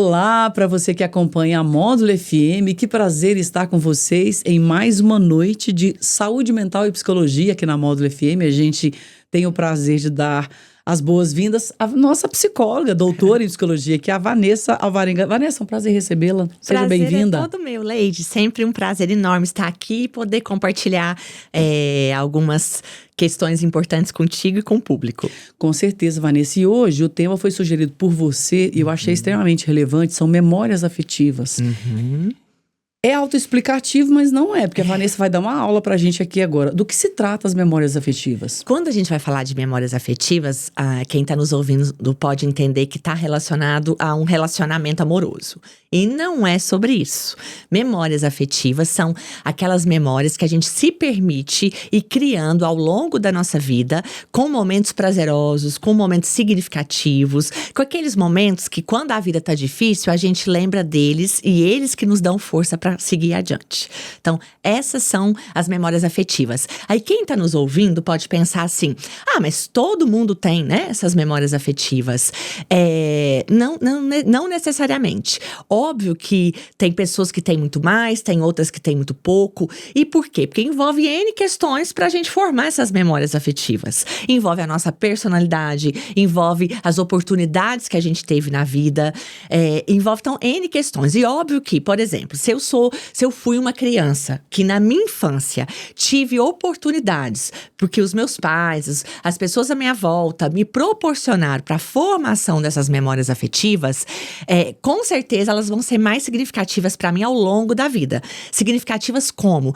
Olá para você que acompanha a Módulo FM, que prazer estar com vocês em mais uma noite de saúde mental e psicologia aqui na Módulo FM. A gente tem o prazer de dar as boas-vindas à nossa psicóloga, doutora em psicologia, que é a Vanessa Alvarenga. Vanessa, é um prazer recebê-la. Seja bem-vinda. Prazer é todo meu, Leide. Sempre um prazer enorme estar aqui e poder compartilhar algumas questões importantes contigo e com o público. Com certeza, Vanessa. E hoje o tema foi sugerido por você e eu achei extremamente relevante, são memórias afetivas. É autoexplicativo, mas não é, porque a Vanessa vai dar uma aula pra gente aqui agora. Do que se trata as memórias afetivas? Quando a gente vai falar de memórias afetivas, quem tá nos ouvindo pode entender que tá relacionado a um relacionamento amoroso. E não é sobre isso. Memórias afetivas são aquelas memórias que a gente se permite ir criando ao longo da nossa vida, com momentos prazerosos, com momentos significativos, com aqueles momentos que quando a vida tá difícil, a gente lembra deles e eles que nos dão força para seguir adiante. Então, essas são as memórias afetivas. Aí quem tá nos ouvindo pode pensar assim, mas todo mundo tem, né, essas memórias afetivas. Não necessariamente. Óbvio que tem pessoas que têm muito mais, tem outras que têm muito pouco. E por quê? Porque envolve N questões pra gente formar essas memórias afetivas. Envolve a nossa personalidade, envolve as oportunidades que a gente teve na vida, envolve, então, N questões. E óbvio que, por exemplo, se eu fui uma criança que na minha infância tive oportunidades, porque os meus pais, as pessoas à minha volta me proporcionaram para a formação dessas memórias afetivas, com certeza elas vão ser mais significativas para mim ao longo da vida. Significativas como?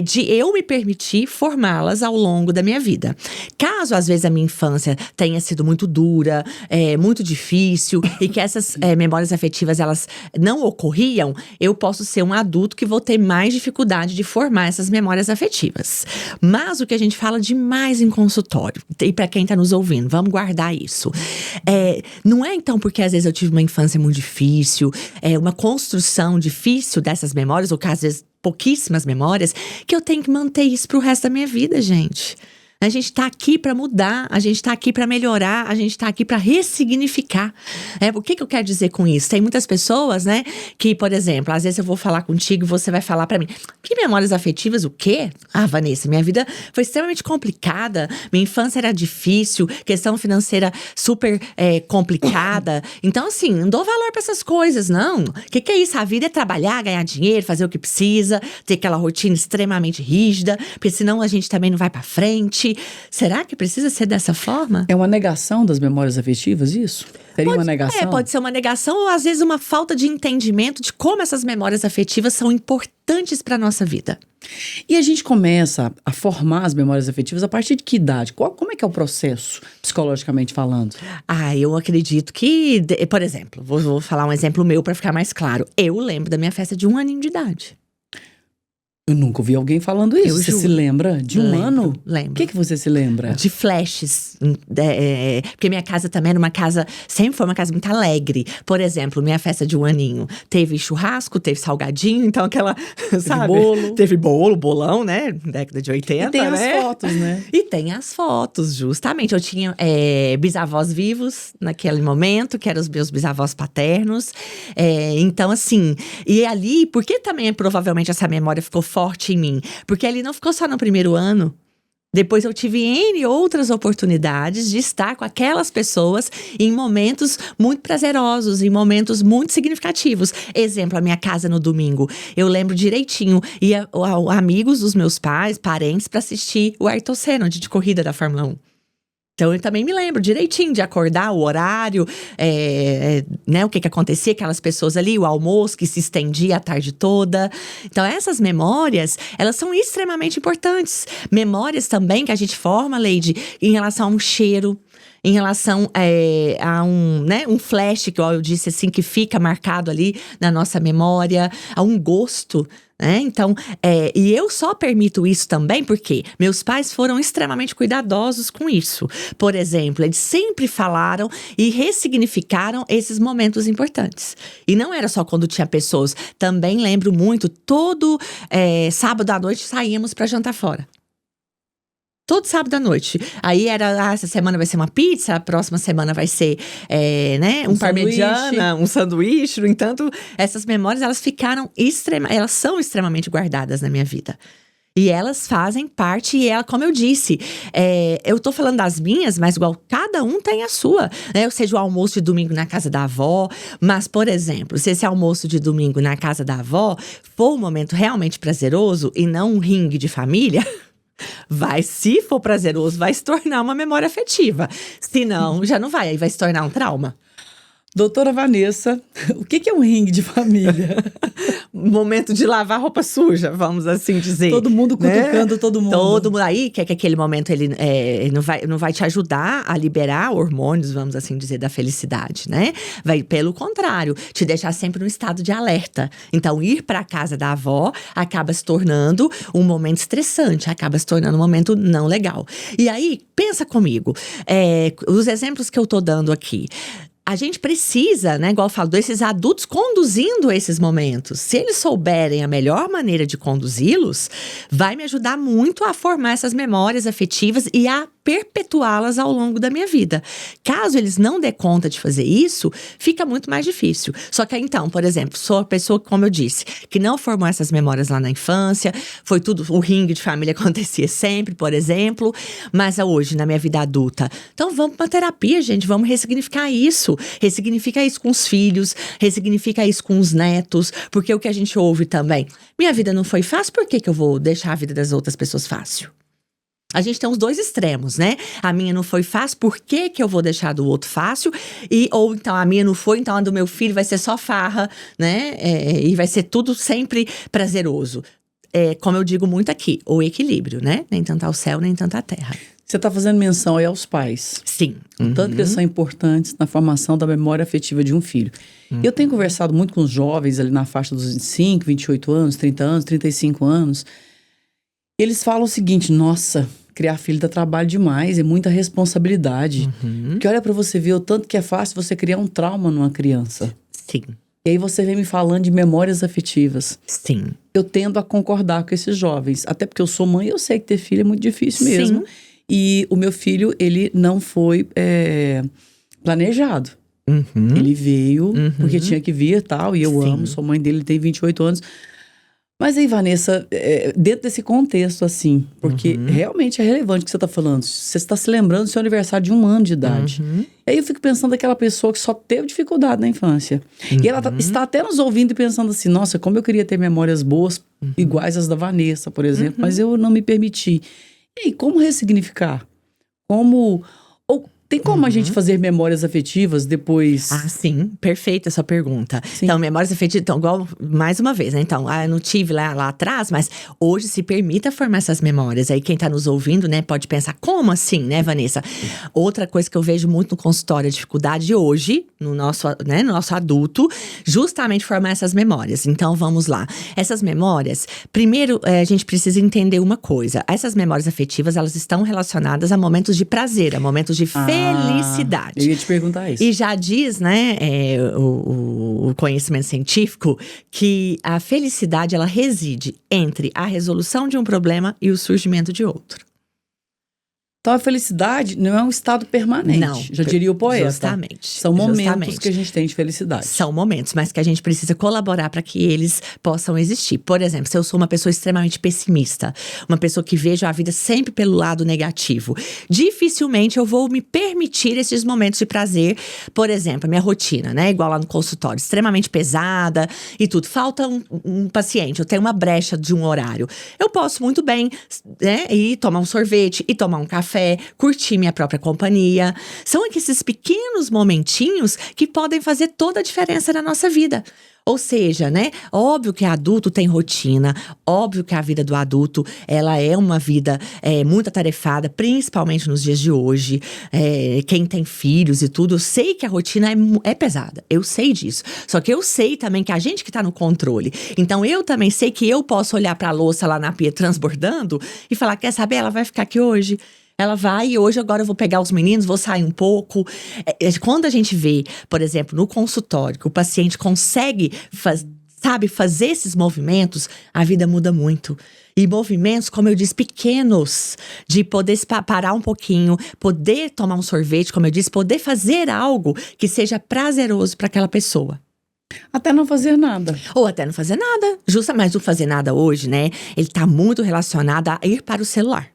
De eu me permitir formá-las ao longo da minha vida. Caso, às vezes, a minha infância tenha sido muito dura, muito difícil, e que essas memórias afetivas, elas não ocorriam, eu posso ser um adulto que vou ter mais dificuldade de formar essas memórias afetivas. Mas o que a gente fala demais em consultório, e para quem tá nos ouvindo, vamos guardar isso. Não é então porque às vezes eu tive uma infância muito difícil, uma construção difícil dessas memórias, ou que às vezes pouquíssimas memórias, que eu tenho que manter isso pro resto da minha vida, gente. A gente tá aqui para mudar, a gente tá aqui para melhorar, a gente tá aqui para ressignificar. O que eu quero dizer com isso? Tem muitas pessoas, né, que, por exemplo, às vezes eu vou falar contigo e você vai falar para mim, que memórias afetivas, o quê? Vanessa, minha vida foi extremamente complicada, minha infância era difícil, questão financeira super complicada. Então, assim, não dou valor para essas coisas, não. O que é isso? A vida é trabalhar, ganhar dinheiro, fazer o que precisa, ter aquela rotina extremamente rígida, porque senão a gente também não vai para frente. Será que precisa ser dessa forma? É uma negação das memórias afetivas, isso? Seria uma negação? Pode ser uma negação ou às vezes uma falta de entendimento de como essas memórias afetivas são importantes para nossa vida. E a gente começa a formar as memórias afetivas a partir de que idade? Como é que é o processo, psicologicamente falando? Eu acredito que, por exemplo, vou falar um exemplo meu para ficar mais claro. Eu lembro da minha festa de 1 aninho de idade. Eu nunca ouvi alguém falando isso. Você se lembra de um ano? Lembro. O que você se lembra? De flashes. Porque minha casa também era uma casa… Sempre foi uma casa muito alegre. Por exemplo, minha festa de 1 aninho. Teve churrasco, teve salgadinho. Então aquela… Teve bolo. Teve bolo, bolão, né? Década de 80, e tem as fotos, né? E tem as fotos, justamente. Eu tinha bisavós vivos naquele momento, que eram os meus bisavós paternos. Então, assim… E ali, porque também provavelmente essa memória ficou forte em mim, porque ali não ficou só no primeiro ano. Depois eu tive N outras oportunidades de estar com aquelas pessoas em momentos muito prazerosos, em momentos muito significativos. Exemplo, a minha casa no domingo. Eu lembro direitinho, ia amigos dos meus pais, parentes, para assistir o Ayrton Senna de corrida da Fórmula 1. Então, eu também me lembro direitinho de acordar, o horário, né, o que acontecia, aquelas pessoas ali, o almoço que se estendia a tarde toda. Então, essas memórias, elas são extremamente importantes. Memórias também que a gente forma, Leide, em relação a um cheiro, em relação a um flash, que eu disse assim, que fica marcado ali na nossa memória, a um gosto. Então, e eu só permito isso também porque meus pais foram extremamente cuidadosos com isso. Por exemplo, eles sempre falaram e ressignificaram esses momentos importantes. E não era só quando tinha pessoas. Também lembro muito, todo sábado à noite saíamos para jantar fora. Todo sábado à noite. Aí essa semana vai ser uma pizza, a próxima semana vai ser, né, um parmegiana, um sanduíche. No entanto, essas memórias, elas são extremamente guardadas na minha vida. E elas fazem parte, e como eu disse, eu tô falando das minhas, mas igual cada um tem a sua, né? Ou seja, o almoço de domingo na casa da avó. Mas, por exemplo, se esse almoço de domingo na casa da avó for um momento realmente prazeroso e não um ringue de família… se for prazeroso, vai se tornar uma memória afetiva. Se não, já não vai, aí vai se tornar um trauma. Doutora Vanessa, o que é um ringue de família? Momento de lavar roupa suja, vamos assim dizer. Todo mundo cutucando, né? Todo mundo. Aí, que aquele momento ele não vai te ajudar a liberar hormônios, vamos assim dizer, da felicidade, né? Vai, pelo contrário, te deixar sempre num estado de alerta. Então, ir para a casa da avó acaba se tornando um momento estressante, acaba se tornando um momento não legal. E aí, pensa comigo, os exemplos que eu tô dando aqui… A gente precisa, né, igual eu falo, desses adultos conduzindo esses momentos. Se eles souberem a melhor maneira de conduzi-los, vai me ajudar muito a formar essas memórias afetivas e a perpetuá-las ao longo da minha vida. Caso eles não dê conta de fazer isso, fica muito mais difícil. Só que então, por exemplo, sou a pessoa, como eu disse, que não formou essas memórias lá na infância, foi tudo, o ringue de família acontecia sempre, por exemplo, mas hoje, na minha vida adulta, então vamos para terapia, gente, vamos ressignificar isso com os filhos, ressignifica isso com os netos, porque o que a gente ouve também, minha vida não foi fácil, por que eu vou deixar a vida das outras pessoas fácil? A gente tem os dois extremos, né? A minha não foi fácil, por que eu vou deixar do outro fácil? Ou então a minha não foi, então a do meu filho vai ser só farra, né? E vai ser tudo sempre prazeroso. Como eu digo muito aqui, o equilíbrio, né? Nem tanto ao céu, nem tanto à terra. Você está fazendo menção aí aos pais. Sim. O tanto que eles são importantes na formação da memória afetiva de um filho. Eu tenho conversado muito com os jovens ali na faixa dos 25, 28 anos, 30 anos, 35 anos. Eles falam o seguinte, nossa… Criar filho dá trabalho demais, é muita responsabilidade. Porque olha pra você ver o tanto que é fácil você criar um trauma numa criança. Sim. E aí você vem me falando de memórias afetivas. Sim. Eu tendo a concordar com esses jovens. Até porque eu sou mãe e eu sei que ter filho é muito difícil mesmo. Sim. E o meu filho, ele não foi planejado. Ele veio porque tinha que vir e tal. E eu amo, sou mãe dele, ele tem 28 anos. Mas aí, Vanessa, dentro desse contexto, assim, porque realmente é relevante o que você está falando. Você está se lembrando do seu aniversário de 1 ano de idade. E aí eu fico pensando daquela pessoa que só teve dificuldade na infância. E ela está até nos ouvindo e pensando assim, nossa, como eu queria ter memórias boas, iguais às da Vanessa, por exemplo, mas eu não me permiti. E aí, como ressignificar? Tem como a gente fazer memórias afetivas depois? Ah, sim. Perfeita a sua pergunta. Sim. Então, memórias afetivas, então, igual, mais uma vez, né? Então, eu não tive lá atrás, mas hoje se permita formar essas memórias. Aí quem tá nos ouvindo, né, pode pensar, como assim, né, Vanessa? Outra coisa que eu vejo muito no consultório, a dificuldade hoje, no nosso adulto, justamente formar essas memórias. Então, vamos lá. Essas memórias, primeiro, a gente precisa entender uma coisa. Essas memórias afetivas, elas estão relacionadas a momentos de prazer, a momentos de felicidade. Eu ia te perguntar isso. E já diz, né, o conhecimento científico, que a felicidade, ela reside entre a resolução de um problema e o surgimento de outro. Então, a felicidade não é um estado permanente. Não. Já diria o poeta. Justamente. São momentos que a gente tem de felicidade. São momentos, mas que a gente precisa colaborar para que eles possam existir. Por exemplo, se eu sou uma pessoa extremamente pessimista, uma pessoa que vejo a vida sempre pelo lado negativo, dificilmente eu vou me permitir esses momentos de prazer. Por exemplo, a minha rotina, né? Igual lá no consultório, extremamente pesada e tudo. Falta um paciente, eu tenho uma brecha de um horário. Eu posso muito bem, né, ir tomar um sorvete, e tomar um café, curtir minha própria companhia. São esses pequenos momentinhos que podem fazer toda a diferença na nossa vida. Ou seja, né, óbvio que adulto tem rotina, óbvio que a vida do adulto, ela é uma vida muito atarefada, principalmente nos dias de hoje. Quem tem filhos e tudo, eu sei que a rotina é pesada, eu sei disso. Só que eu sei também que a gente que tá no controle. Então eu também sei que eu posso olhar pra louça lá na pia transbordando e falar, quer saber, ela vai ficar aqui hoje? Ela vai e hoje agora eu vou pegar os meninos, vou sair um pouco. Quando a gente vê, por exemplo, no consultório, que o paciente consegue sabe, fazer esses movimentos, a vida muda muito. E movimentos, como eu disse, pequenos, de poder parar um pouquinho, poder tomar um sorvete, como eu disse, poder fazer algo que seja prazeroso para aquela pessoa. Até não fazer nada. Ou até não fazer nada. Mas o fazer nada hoje, né? Ele tá muito relacionado a ir para o celular.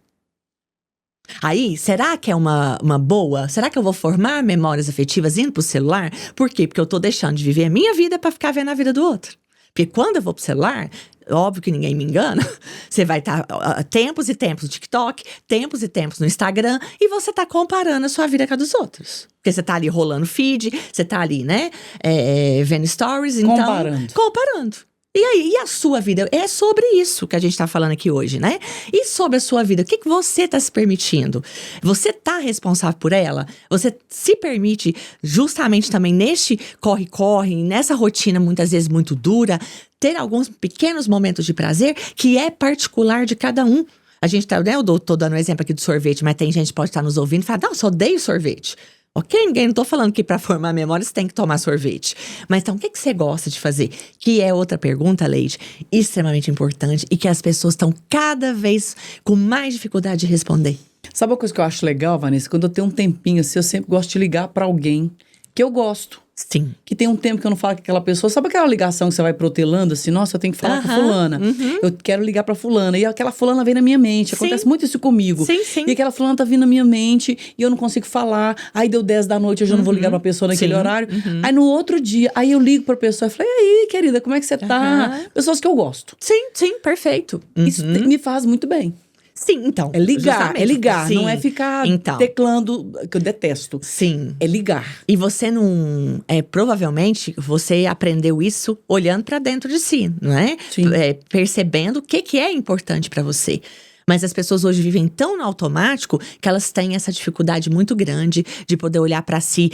Aí, será que é uma boa? Será que eu vou formar memórias afetivas indo pro celular? Por quê? Porque eu tô deixando de viver a minha vida pra ficar vendo a vida do outro. Porque quando eu vou pro celular, óbvio que ninguém me engana, você vai estar tempos e tempos no TikTok, tempos e tempos no Instagram, e você tá comparando a sua vida com a dos outros. Porque você tá ali rolando feed, você tá ali, né, vendo stories, então… Comparando. E aí, e a sua vida? É sobre isso que a gente tá falando aqui hoje, né? E sobre a sua vida, o que você tá se permitindo? Você tá responsável por ela? Você se permite, justamente também neste corre-corre, nessa rotina muitas vezes muito dura, ter alguns pequenos momentos de prazer que é particular de cada um. A gente tá, né? Eu tô dando um exemplo aqui do sorvete, mas tem gente que pode estar nos ouvindo e falar, não, eu só odeio sorvete. Ok, não tô falando que para formar memória você tem que tomar sorvete. Mas então, o que você gosta de fazer? Que é outra pergunta, Leide, extremamente importante e que as pessoas estão cada vez com mais dificuldade de responder. Sabe uma coisa que eu acho legal, Vanessa? Quando eu tenho um tempinho assim, eu sempre gosto de ligar pra alguém que eu gosto. Sim. Que tem um tempo que eu não falo com aquela pessoa. Sabe aquela ligação que você vai protelando assim? Nossa, eu tenho que falar com fulana. Eu quero ligar pra fulana. E aquela fulana vem na minha mente. Acontece muito isso comigo. Sim. E aquela fulana tá vindo na minha mente e eu não consigo falar. Aí deu 10 da noite, eu já não vou ligar pra pessoa naquele horário. Aí no outro dia, aí eu ligo pra pessoa e falei, e aí, querida, como é que você tá? Pessoas que eu gosto. Sim, perfeito. Isso me faz muito bem. Sim, então. É ligar, sim. não é ficar teclando, que eu detesto. Sim. É ligar. E você não… provavelmente, você aprendeu isso olhando pra dentro de si, não é? Sim. Percebendo o que é importante pra você. Mas as pessoas hoje vivem tão no automático que elas têm essa dificuldade muito grande de poder olhar pra si.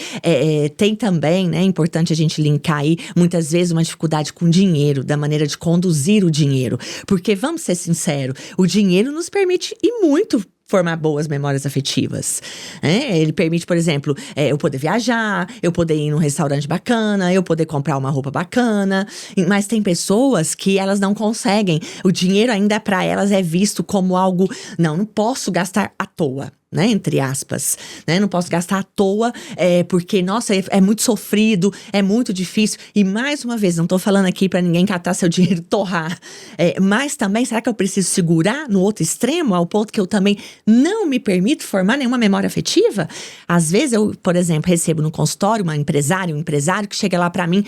Tem também, né, é importante a gente linkar aí, muitas vezes uma dificuldade com dinheiro, da maneira de conduzir o dinheiro. Porque, vamos ser sinceros, o dinheiro nos permite e muito formar boas memórias afetivas. Ele permite, por exemplo, eu poder viajar, eu poder ir num restaurante bacana, eu poder comprar uma roupa bacana. Mas tem pessoas que elas não conseguem. O dinheiro ainda para elas é visto como algo… Não posso gastar à toa. Né, entre aspas, né? Não posso gastar à toa, porque, nossa, é muito sofrido, é muito difícil. E mais uma vez, não tô falando aqui pra ninguém catar seu dinheiro e torrar. Mas também, será que eu preciso segurar no outro extremo, ao ponto que eu também não me permito formar nenhuma memória afetiva? Às vezes eu, por exemplo, recebo no consultório um empresário que chega lá pra mim.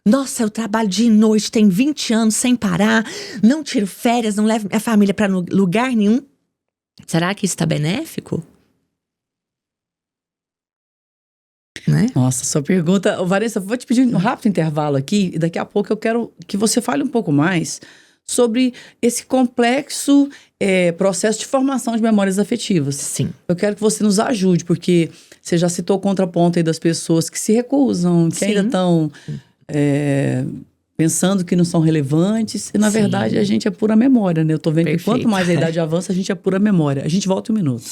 Nossa, eu trabalho de noite, tem 20 anos sem parar, não tiro férias, não levo minha família pra lugar nenhum. Será que isso está benéfico? Né? Nossa, sua pergunta… Vanessa, vou te pedir um rápido intervalo aqui. E daqui a pouco eu quero que você fale um pouco mais sobre esse complexo processo de formação de memórias afetivas. Sim. Eu quero que você nos ajude, porque você já citou o contraponto aí das pessoas que se recusam, que ainda estão… pensando que não são relevantes. E, na verdade, a gente é pura memória, né? Eu tô vendo que quanto mais a idade avança, a gente é pura memória. A gente volta em um minuto.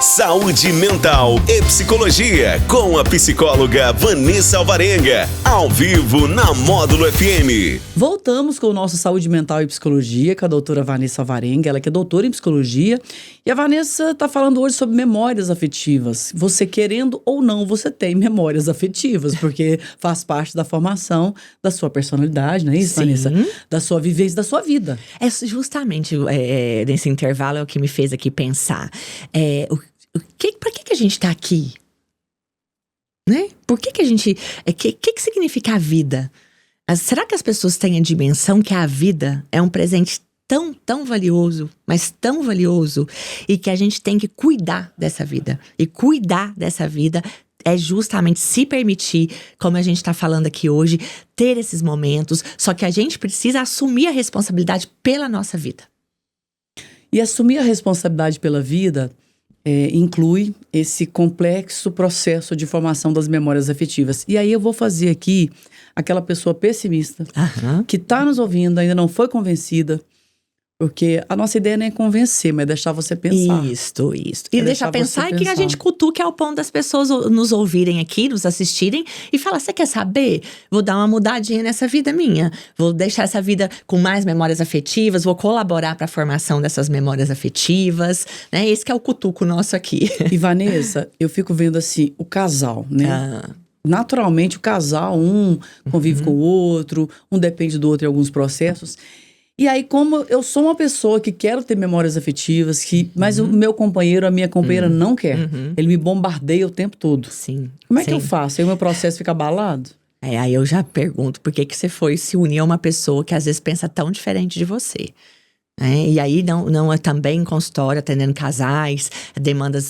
Saúde mental e psicologia com a psicóloga Vanessa Alvarenga, ao vivo na Módulo FM. Voltamos com o nosso Saúde Mental e Psicologia com a doutora Vanessa Alvarenga, ela que é doutora em psicologia. E a Vanessa está falando hoje sobre memórias afetivas. Você querendo ou não, você tem memórias afetivas, porque faz parte da formação da sua personalidade, não é isso, Vanessa? Da sua vivência, da sua vida. É justamente nesse intervalo é o que me fez aqui pensar. Pra que a gente está aqui? Né? Por que a gente… que significa a vida? Será que as pessoas têm a dimensão que a vida é um presente tão valioso, mas tão valioso, e que a gente tem que cuidar dessa vida? E cuidar dessa vida é justamente se permitir, como a gente está falando aqui hoje, ter esses momentos, só que a gente precisa assumir a responsabilidade pela nossa vida. E assumir a responsabilidade pela vida inclui esse complexo processo de formação das memórias afetivas. E aí eu vou fazer aqui aquela pessoa pessimista que está nos ouvindo, ainda não foi convencida, Porque a nossa ideia não é convencer, mas é deixar você pensar. Isso. E É deixar deixar pensar você e que a pensar. gente cutuque ao ponto das pessoas nos ouvirem aqui, nos assistirem e falar: você quer saber? Vou dar uma mudadinha nessa vida minha. Vou deixar essa vida com mais memórias afetivas, vou colaborar para a formação dessas memórias afetivas, né? Esse que é o cutuco nosso aqui. E Vanessa, eu fico vendo assim, o casal, né? Ah, Naturalmente, o casal, um convive com o outro, um depende do outro em alguns processos. E aí, como eu sou uma pessoa que quero ter memórias afetivas, mas o meu companheiro, a minha companheira não quer. Ele me bombardeia o tempo todo. sim. Como é que eu sim. faço? Aí o meu processo fica abalado? Aí eu já pergunto por que você foi se unir a uma pessoa que às vezes pensa tão diferente de você. E aí não é também em consultório, atendendo casais,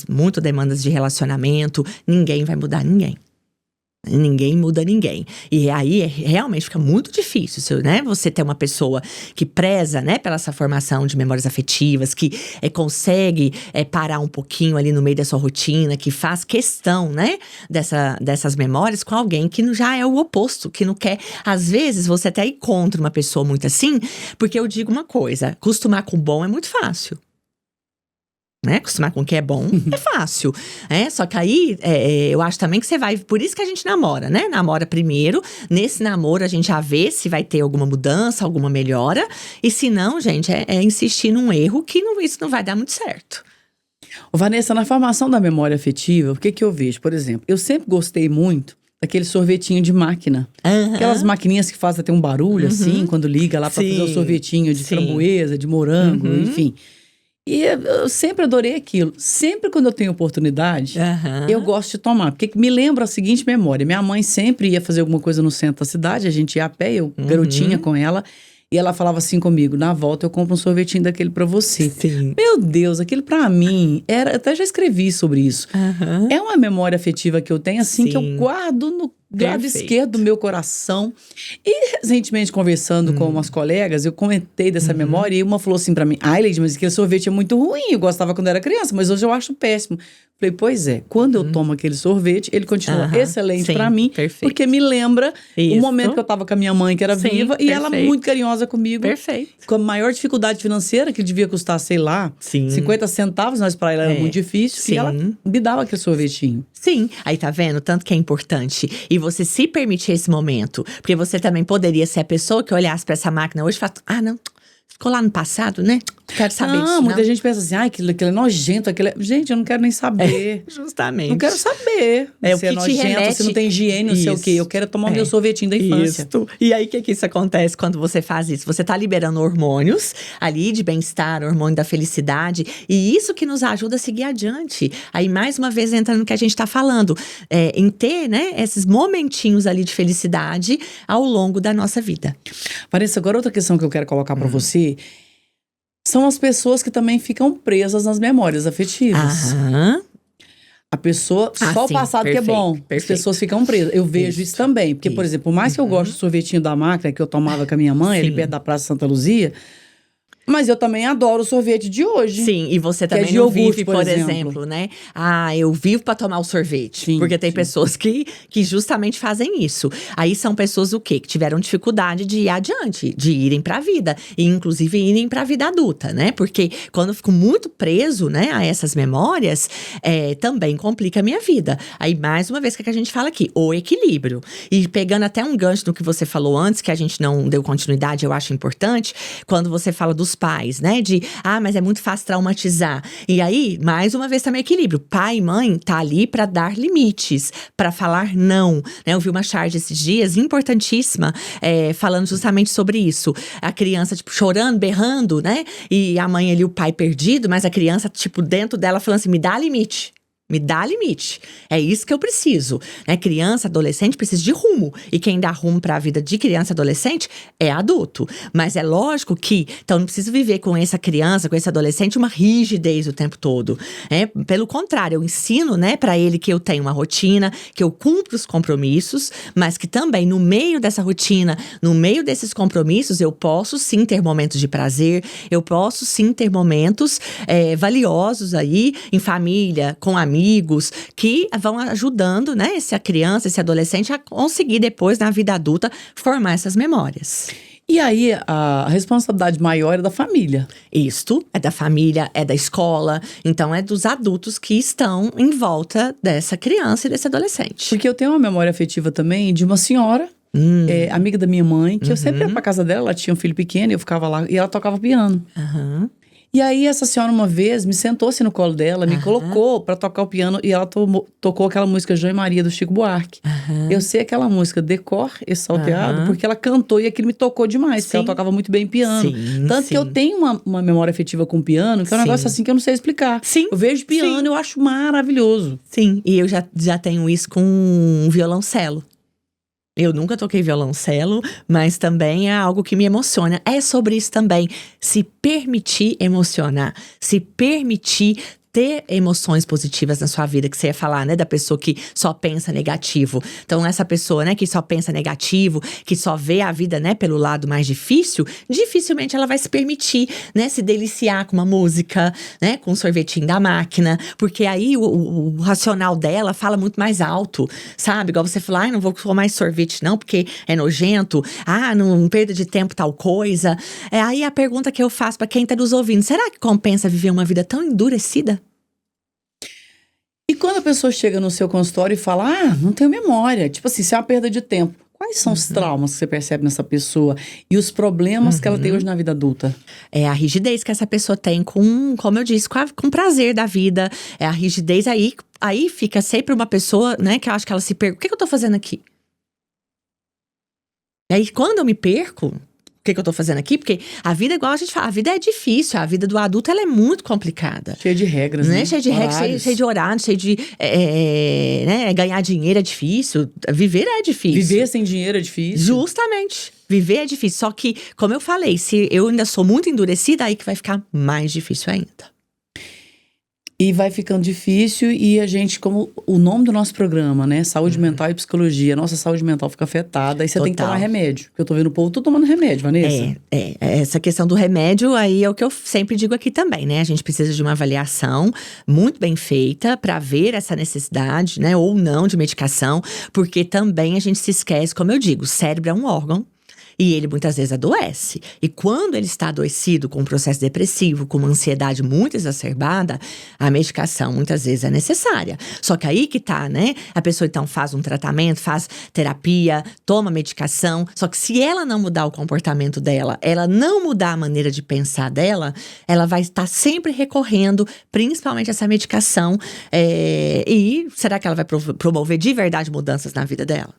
muito demandas de relacionamento. Ninguém vai mudar ninguém. Ninguém muda ninguém. E aí realmente fica muito difícil, né? Você ter uma pessoa que preza, né, pela essa formação de memórias afetivas, que consegue parar um pouquinho ali no meio da sua rotina, que faz questão, né, dessas memórias com alguém que já é o oposto, que não quer. Às vezes você até encontra uma pessoa muito assim, porque eu digo uma coisa: acostumar com o bom é muito fácil. Né? Acostumar com o que é bom é fácil. Só que aí, eu acho também que você vai. Por isso que a gente namora, né? Namora primeiro. Nesse namoro, a gente já vê se vai ter alguma mudança, alguma melhora. E se não, gente, é insistir num erro que isso não vai dar muito certo. Ô, Vanessa, na formação da memória afetiva, o que eu vejo? Por exemplo, eu sempre gostei muito daquele sorvetinho de máquina. Aham. Aquelas maquininhas que fazem até um barulho, assim, quando liga lá pra fazer o Sim, sorvetinho de sim. framboesa, de morango, enfim. E eu sempre adorei aquilo. Sempre quando eu tenho oportunidade, Aham. eu gosto de tomar. Porque me lembra a seguinte memória. Minha mãe sempre ia fazer alguma coisa no centro da cidade, a gente ia a pé, eu garotinha com ela. E ela falava assim comigo: na volta eu compro um sorvetinho daquele pra você. Sim. Meu Deus, aquilo pra mim era. Até já escrevi sobre isso. Aham. É uma memória afetiva que eu tenho, assim, que eu Sim. guardo no lado Perfeito. esquerdo do meu coração. E recentemente, conversando com umas colegas, eu comentei dessa memória e uma falou assim pra mim: ai, Leide, mas aquele sorvete é muito ruim. Eu gostava quando era criança, mas hoje eu acho péssimo. Falei: pois é, quando eu tomo aquele sorvete, ele continua Aham. excelente Sim, pra mim, perfeito. porque me lembra o Isso. momento que eu tava com a minha mãe, que era Sim, viva, e ela perfeito. muito carinhosa comigo. Perfeito. Com a maior dificuldade financeira, que devia custar, sei lá, Sim. 50 centavos, mas pra ela era muito difícil. Sim. E ela me dava aquele sorvetinho. Sim, aí tá vendo? Tanto que é importante. E você se permitir esse momento. Porque você também poderia ser a pessoa que olhasse pra essa máquina hoje e falasse: ah, não, ficou lá no passado, né? Não quero saber disso, não. Muita gente pensa assim: ai, aquilo é nojento. Gente, eu não quero nem saber. Justamente. Não quero saber. É, o se é que te nojento, remete- se não tem higiene, não sei o Isso. quê. Eu quero tomar o meu sorvetinho da infância. Isso. E aí, o que isso acontece quando você faz isso? Você tá liberando hormônios ali de bem-estar, hormônio da felicidade. E isso que nos ajuda a seguir adiante. Aí, mais uma vez, entra no que a gente tá falando. Em ter, né, esses momentinhos ali de felicidade ao longo da nossa vida. Vanessa, agora outra questão que eu quero colocar pra você são as pessoas que também ficam presas nas memórias afetivas. Aham. A pessoa, só o sim, passado que é perfeito, bom. As perfeito. pessoas ficam presas. Eu vejo isso também. Porque, por exemplo, por mais que eu goste do sorvetinho da máquina que eu tomava com a minha mãe, ali Sim. perto da Praça Santa Luzia, mas eu também adoro o sorvete de hoje. Sim, e você Que é também de não iogurte, vive, por por exemplo. exemplo, né? Ah, eu vivo pra tomar o sorvete. Sim, porque tem sim. pessoas que justamente fazem isso. Aí são pessoas o quê? Que tiveram dificuldade de ir adiante, de irem pra vida. E inclusive irem pra vida adulta, né? Porque quando eu fico muito preso, né, a essas memórias, também complica a minha vida. Aí, mais uma vez, o que a gente fala aqui? O equilíbrio. E pegando até um gancho no que você falou antes, que a gente não deu continuidade, eu acho importante, quando você fala dos pais, né? Mas é muito fácil traumatizar. E aí, mais uma vez também equilíbrio. Pai e mãe tá ali pra dar limites, pra falar não, né? Eu vi uma charge esses dias, importantíssima, falando justamente sobre isso. A criança, tipo, chorando, berrando, né? E a mãe ali, o pai perdido, mas a criança, tipo, dentro dela falando assim: me dá limite. Me dá limite. É isso que eu preciso. Né? Criança, adolescente precisa de rumo. E quem dá rumo para a vida de criança e adolescente é adulto. Mas é lógico que, então, não preciso viver com essa criança, com esse adolescente, uma rigidez o tempo todo. Pelo contrário, eu ensino, né, para ele que eu tenho uma rotina, que eu cumpro os compromissos, mas que também, no meio dessa rotina, no meio desses compromissos, eu posso sim ter momentos de prazer, eu posso sim ter momentos valiosos aí, em família, com amigos, que vão ajudando, né, essa criança, esse adolescente a conseguir depois, na vida adulta, formar essas memórias. E aí, a responsabilidade maior é da família. Isto é da família, é da escola. Então, é dos adultos que estão em volta dessa criança e desse adolescente. Porque eu tenho uma memória afetiva também de uma senhora, amiga da minha mãe, que eu sempre ia pra casa dela, ela tinha um filho pequeno, eu ficava lá, e ela tocava piano. Aham. E aí, essa senhora, uma vez, me sentou-se no colo dela, me colocou pra tocar o piano, e ela tocou aquela música João e Maria, do Chico Buarque. Eu sei aquela música, decor e salteado, porque ela cantou e aquilo me tocou demais, porque ela tocava muito bem piano. Sim, Tanto que eu tenho uma memória afetiva com piano, que é um negócio assim que eu não sei explicar. Sim. Eu vejo piano e eu acho maravilhoso. Sim, e eu já tenho isso com um violoncelo. Eu nunca toquei violoncelo, mas também é algo que me emociona. É sobre isso também. Se permitir emocionar, se permitir ter emoções positivas na sua vida, que você ia falar, né, da pessoa que só pensa negativo. Então, essa pessoa, né, que só pensa negativo, que só vê a vida, né, pelo lado mais difícil, dificilmente ela vai se permitir, né, se deliciar com uma música, né, com um sorvetinho da máquina, porque aí o racional dela fala muito mais alto, sabe? Igual você falar, não vou tomar mais sorvete não, porque é nojento, não perda de tempo tal coisa. Aí a pergunta que eu faço pra quem tá nos ouvindo, será que compensa viver uma vida tão endurecida? E quando a pessoa chega no seu consultório e fala, não tenho memória, tipo assim, isso é uma perda de tempo. Quais são os traumas que você percebe nessa pessoa e os problemas que ela tem hoje na vida adulta? É a rigidez que essa pessoa tem como eu disse, com o prazer da vida. É a rigidez aí fica sempre uma pessoa, né, que eu acho que ela se pergunta, o que eu tô fazendo aqui? E aí, quando eu me perco, o que eu tô fazendo aqui? Porque a vida, igual a gente fala, a vida é difícil. A vida do adulto, ela é muito complicada. Cheia de regras, né? Cheia de regras, cheia de horários, cheia de… né? Ganhar dinheiro é difícil. Viver é difícil. Viver sem dinheiro é difícil. Justamente. Viver é difícil. Só que, como eu falei, se eu ainda sou muito endurecida, aí que vai ficar mais difícil ainda. E vai ficando difícil e a gente, como o nome do nosso programa, né? Saúde mental e psicologia. Nossa saúde mental fica afetada. Aí você tem que tomar remédio. Porque eu tô vendo o povo tudo tomando remédio, Vanessa. Essa questão do remédio aí é o que eu sempre digo aqui também, né? A gente precisa de uma avaliação muito bem feita pra ver essa necessidade, né? Ou não de medicação. Porque também a gente se esquece, como eu digo, o cérebro é um órgão. E ele muitas vezes adoece. E quando ele está adoecido com um processo depressivo, com uma ansiedade muito exacerbada, a medicação muitas vezes é necessária. Só que aí que tá, né? A pessoa então faz um tratamento, faz terapia, toma medicação. Só que se ela não mudar o comportamento dela, ela não mudar a maneira de pensar dela, ela vai estar sempre recorrendo, principalmente essa medicação. E será que ela vai promover de verdade mudanças na vida dela?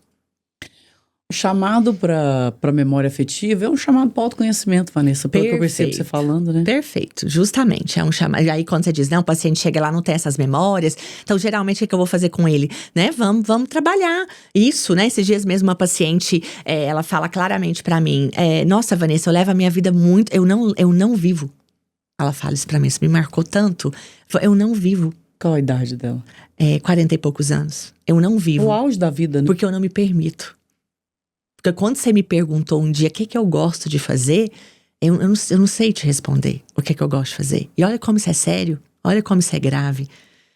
O chamado para memória afetiva é um chamado para autoconhecimento, Vanessa, pelo que eu percebo você falando, né? Perfeito, justamente, é um chamado. E aí quando você diz, o paciente chega lá, não tem essas memórias, então geralmente o que eu vou fazer com ele? Né, vamos trabalhar isso, né? Esses dias mesmo uma paciente, ela fala claramente pra mim, nossa, Vanessa, eu levo a minha vida muito, eu não vivo. Ela fala isso pra mim, isso me marcou tanto, eu não vivo. Qual a idade dela? 40 e poucos anos, eu não vivo. O auge da vida, né? Porque eu não me permito. Porque quando você me perguntou um dia o que eu gosto de fazer, eu não sei te responder o que eu gosto de fazer. E olha como isso é sério, olha como isso é grave.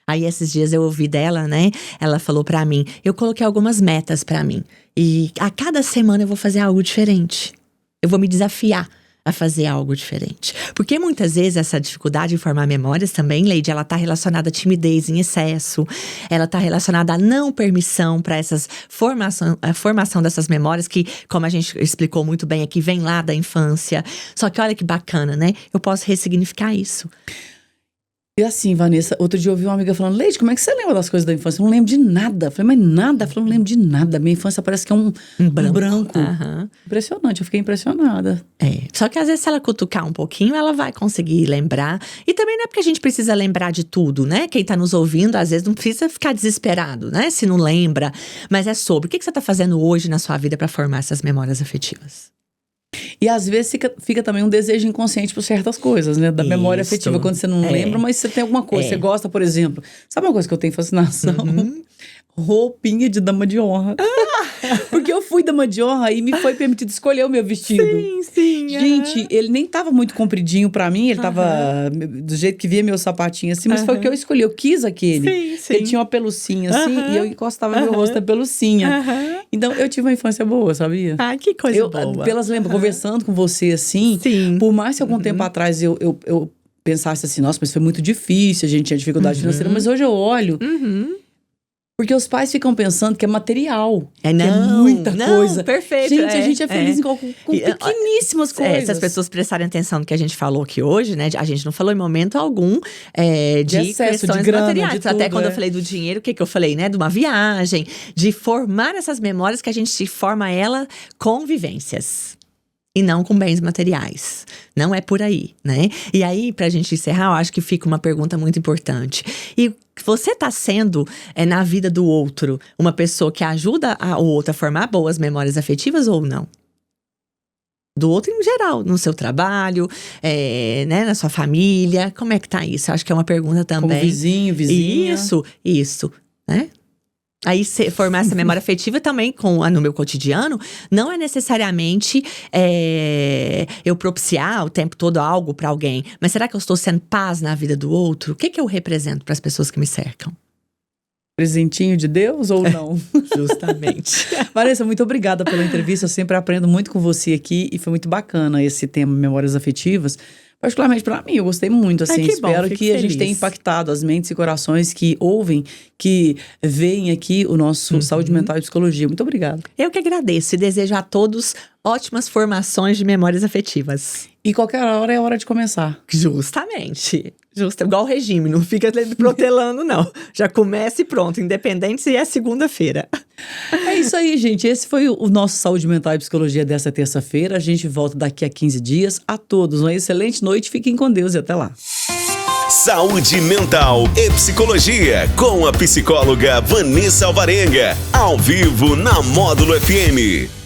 Aí esses dias eu ouvi dela, né? Ela falou pra mim, eu coloquei algumas metas pra mim. E a cada semana eu vou fazer algo diferente. Eu vou me desafiar a fazer algo diferente. Porque muitas vezes essa dificuldade em formar memórias também, Leide, ela tá relacionada à timidez em excesso, ela tá relacionada à não permissão para a formação dessas memórias que, como a gente explicou muito bem aqui, vem lá da infância. Só que olha que bacana, né? Eu posso ressignificar isso. E assim, Vanessa, outro dia eu ouvi uma amiga falando, Leide, como é que você lembra das coisas da infância? Eu não lembro de nada. Eu falei, mas nada? Eu falei, não lembro de nada. Minha infância parece que é um branco. Uhum. Impressionante, eu fiquei impressionada. Só que às vezes se ela cutucar um pouquinho, ela vai conseguir lembrar. E também não é porque a gente precisa lembrar de tudo, né? Quem tá nos ouvindo, às vezes não precisa ficar desesperado, né? Se não lembra. Mas é sobre o que você tá fazendo hoje na sua vida pra formar essas memórias afetivas. E às vezes fica também um desejo inconsciente por certas coisas, né? Da memória afetiva, quando você não lembra, mas você tem alguma coisa, você gosta, por exemplo. Sabe uma coisa que eu tenho fascinação? Roupinha de dama de honra. Porque eu fui dama de honra e me foi permitido escolher o meu vestido. Sim. Gente, ele nem tava muito compridinho pra mim, ele tava do jeito que via meu sapatinho assim, mas foi o que eu escolhi, eu quis aquele. Sim. Ele tinha uma pelucinha assim, e eu encostava meu rosto na pelucinha. Então, eu tive uma infância boa, sabia? Ai, que coisa boa. Conversando com você, assim, Sim. por mais que algum tempo atrás eu pensasse assim, nossa, mas foi muito difícil, a gente tinha dificuldade financeira, mas hoje eu olho, porque os pais ficam pensando que é material, que é muita coisa. Perfeito. Gente, a gente é feliz com pequeníssimas coisas. Se as pessoas prestarem atenção no que a gente falou aqui hoje, né? A gente não falou em momento algum de excesso, questões de grana, materiais. de tudo, Até quando eu falei do dinheiro, o que eu falei, né? De uma viagem, de formar essas memórias que a gente forma ela com vivências. E não com bens materiais. Não é por aí, né? E aí, pra gente encerrar, eu acho que fica uma pergunta muito importante. E você tá sendo, na vida do outro, uma pessoa que ajuda o outro a formar boas memórias afetivas ou não? Do outro em geral, no seu trabalho, né, na sua família. Como é que tá isso? Eu acho que é uma pergunta também. Como vizinho, vizinha. Isso, né? Aí, formar essa memória afetiva também no meu cotidiano, não é necessariamente eu propiciar o tempo todo algo pra alguém. Mas será que eu estou sendo paz na vida do outro? O que eu represento pras pessoas que me cercam? Presentinho de Deus ou não? Justamente. Vanessa, muito obrigada pela entrevista. Eu sempre aprendo muito com você aqui e foi muito bacana esse tema, memórias afetivas. Particularmente para mim, eu gostei muito, assim, espero que a gente tenha impactado as mentes e corações que ouvem, que veem aqui o nosso Saúde Mental e Psicologia. Muito obrigada. Eu que agradeço e desejo a todos ótimas formações de memórias afetivas. E qualquer hora é hora de começar. Justamente. Igual o regime, não fica protelando, não. Já começa e pronto, independente se é segunda-feira. É isso aí, gente. Esse foi o nosso Saúde Mental e Psicologia dessa terça-feira. A gente volta daqui a 15 dias. A todos uma excelente noite. Fiquem com Deus e até lá. Saúde Mental e Psicologia, com a psicóloga Vanessa Alvarenga, ao vivo na Módulo FM.